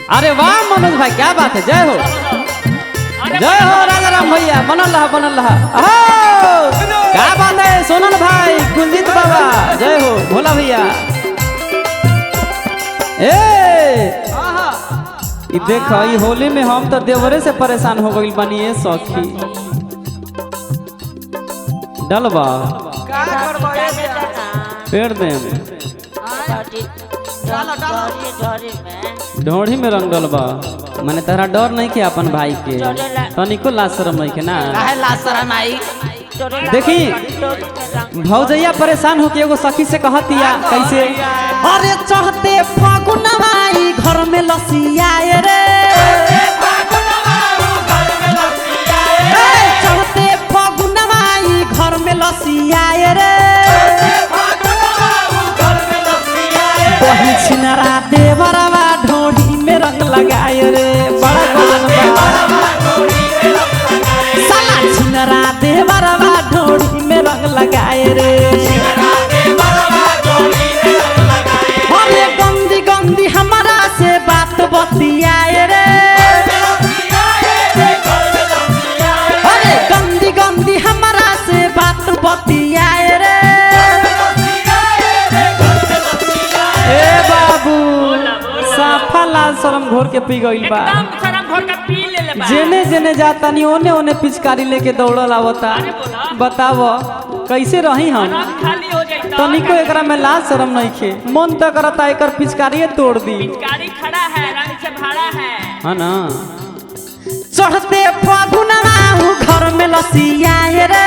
अरे वाह मनोज भाई क्या बात है, जय हो जय हो राजा राम भैया, बनल रहा बनल रहा। क्या बात है सोनल भाई, कुलजीत बाबा जय हो, भोला भैया। देख होली में हम तो देवरे से परेशान हो गई बनी है सखी। डलबा पेड़ दे ढोड़ी में रंग डलबा, माने तहरा डर नहीं के अपन भाई के, तनिको लाज शरम नहीं के ना। देखी भौजैया परेशान हो के एगो सखी से कहतिया कैसे, अरे चढ़ते फागुन आई घर में लसिया रे, चढ़ते फागुन आई घर में लसिया रे, वही छिनरा देवरवा ढोड़ी में रंग लगाए रे, बड़ा साला छिनरा देवरवा ढोड़ी में रंग लगाए रे। अरे गंदी गंदी हमारा से बात बतियाए रे, अरे गंदी गंदी हमारा से बात बतियाए रे। ए बाबू साफा लाल शरम घोर के पी गइल बा, जेने जेने जाता नहीं ओने ओने पिचकारी लेके दौड़ल आवता। बताव कैसे रही हम, तनिको एकरा में लाज शरम नहीं खे, मन तो करता एकर पिचकारी तोड़ दी। पिचकारी खड़ा है, रंग से भरा है ना। चढ़ते फागुन आहू घर में लसिया रे,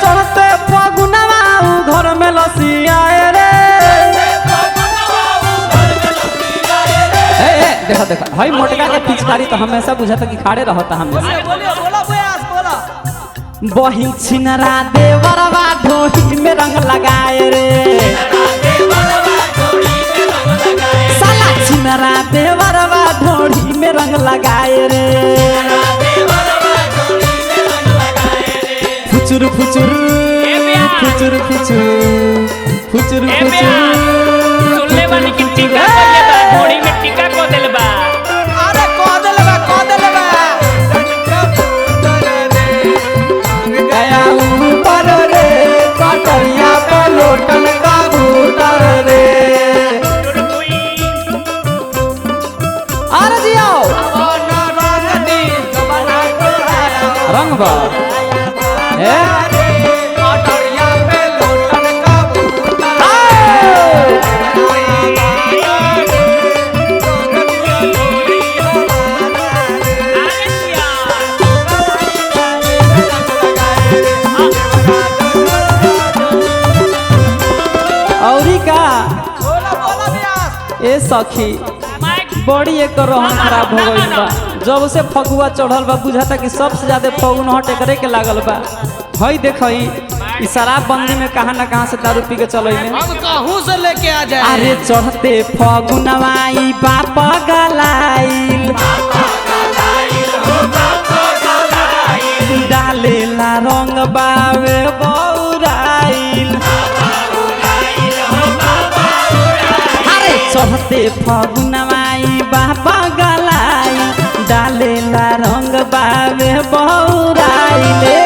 चढ़ते फागुन आहू घर में लसिया रे। देखा देखा भाई मोटका के पिचकारी तो हमेशा बुझाता कि खाड़े रहता हमेशा। बहिन छिनरा देवरवा ढोही में रंग लगाए रे, साला छिनरा देवरवा ढोही में रंग लगाए रे। फुचुर फुचुर फुचुर फुचुर फुचुर फुचुर घोड़ी में टीका को दिल बा। अरे को दिल बा गया ऊपर रे कटरिया पे लोटन कबूतर रे। अरे जियो रंग बा कटरिया पे लोटन कबूतर ए सखी बड़ी एक रहन खराब हो गई बा, जब से फगुआ चढ़ल बा बुझाता कि सबसे ज्यादा फगुन हट करे के लागल बा। हई देखई ई शराब बंदी में कहां ना कहां से दारू पी के चलइले, अब कहूं से लेके आ जाए। अरे चढ़ते फगुनवाई बाप गलाइल, डालेला रंग बावे बौराइल, चढ़ते फगुनवाई बाबा गलाई, डालेला रंग बावे बौराइले।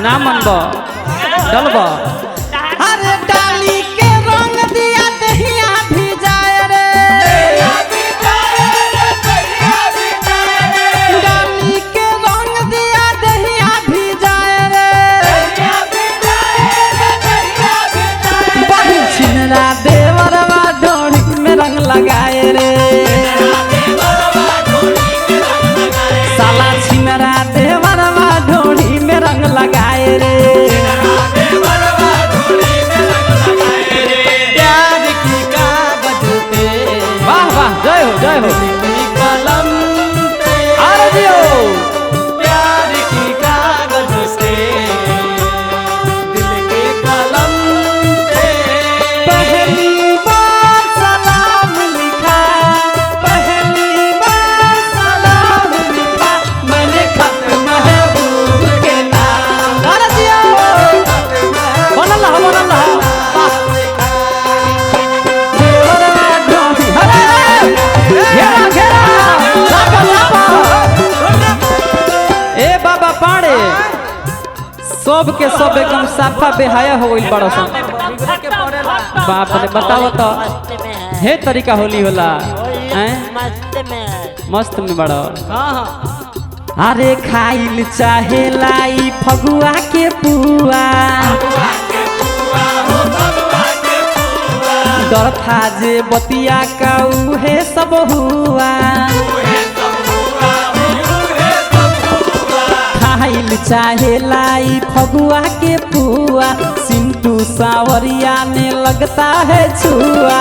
ना मनबो डलबो, अरे डाली के रंग दिया दहिया भिजाए रे, डाली के रंग दिया दहिया भिजाए रे। बड़ी छिनरा देवरवा ढोड़ी में रंग लगाए रे, साला छिनरा देवरवा ढोड़ी में रंग लगाए रे। सब के सब एकदम साफा बेहाया हो गइल बड़ा सन। एकदम खत्म। बाप रे बताओ तो हे तरीका होली होला हैं मस्त में बड़ा। हाँ हाँ अरे खाइल चाहे लाई फगुआ के पुआ डर था जे बतिया का उहे सब हुआ खाइल चाहे लाई फगुआ के पुआ सिंटू सावरिया ने लगता है छुआ।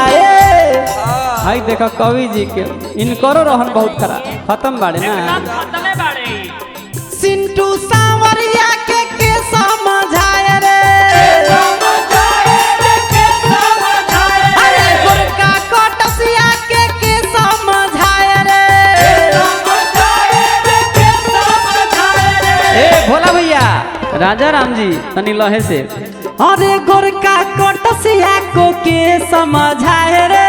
हाय देखो कवि जी के इनकरो रहन बहुत खराब खत्म बाड़े ना। खत्मे बाड़े। सिंटू सावरिया के समझाए रे अरे गोरका कोटसिया के समझाए रे ए भोला भैया राजा राम जी तनी लहे से अरे गोरका कोटसिया को के समझाए रे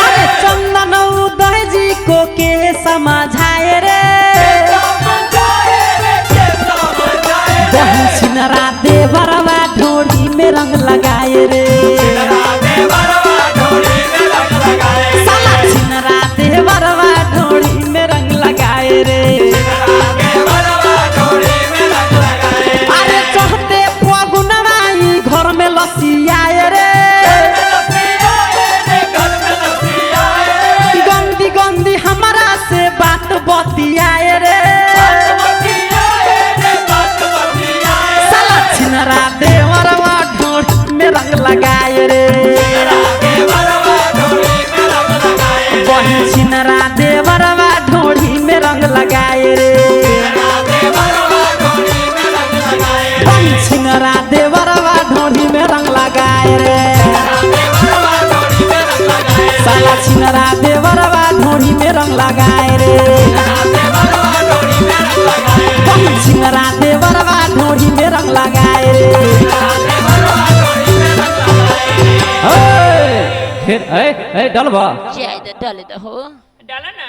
अरे चंदन उदय जी को के समझाए रे बहन छिनरा देवरवा ढोड़ी में रंग लगाए रे साला छिनरा देवरवा ढोड़ी में रंग लगाए रे अरे चढ़ते फगुनवा ई घर में लसियाए रे गंदी गंदी हमारा से बात बतियाए रे साला छिनरा देवरवा ढोड़ी में रंग लगाए रे बहन छिनरा देवरवा ढोड़ी में रंग लगाए रे बहन छिनरा देवरवा ढोड़ी में रंग लगाए रे साला छिनरा देवरवा ढोड़ी में रंग लगाए रे बहन छिनरा देवरवा ढोड़ी में रंग लगाए रे फिर ए डलवा डाला ना